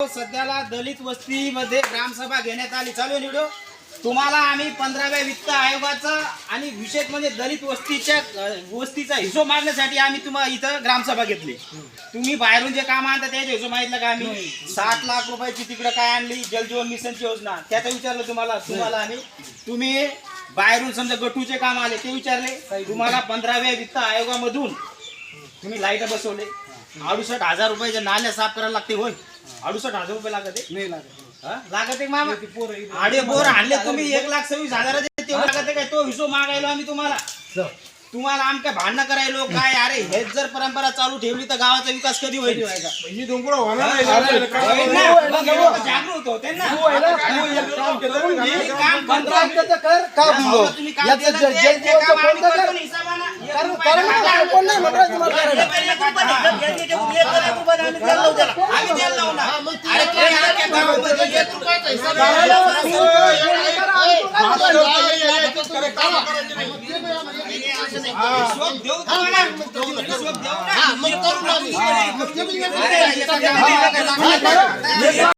सध्याला दलित वस्तीमध्ये ग्रामसभा घेण्यात आली. चालू व्हिडिओ तुम्हाला आम्ही 15व्या वित्त आयोगाचा आणि विशेष म्हणजे दलित वस्तीचा हिशोब मागण्यासाठी आम्ही तुम्हाला इथं ग्रामसभा घेतली. तुम्ही बाहेरून जे काम आणता त्याचा हिशोब मागितलं का आम्ही 60 लाख रुपयाची तिकडे काय आणली जलजीवन मिशनची योजना त्याचं विचारलं तुम्हाला आम्ही. तुम्ही बाहेरून समजा गटूचे काम आले ते विचारले. तुम्हाला 15व्या वित्त आयोगामधून तुम्ही लाईट बसवले. 68,000 रुपयाच्या नाल्या साफ करायला लागते. होय 68,000 रुपये लागते नाही लागत आहे मामा. आडे बोर आणले तुम्ही 1,26,000 तेवढं लागत काय तो हिशोब मागायला आम्ही तुम्हाला आमच्या भांडणं करायलो काय. अरे हेच जर परंपरा चालू ठेवली तर गावाचा विकास कधी होईल. जागृत होते ना देऊ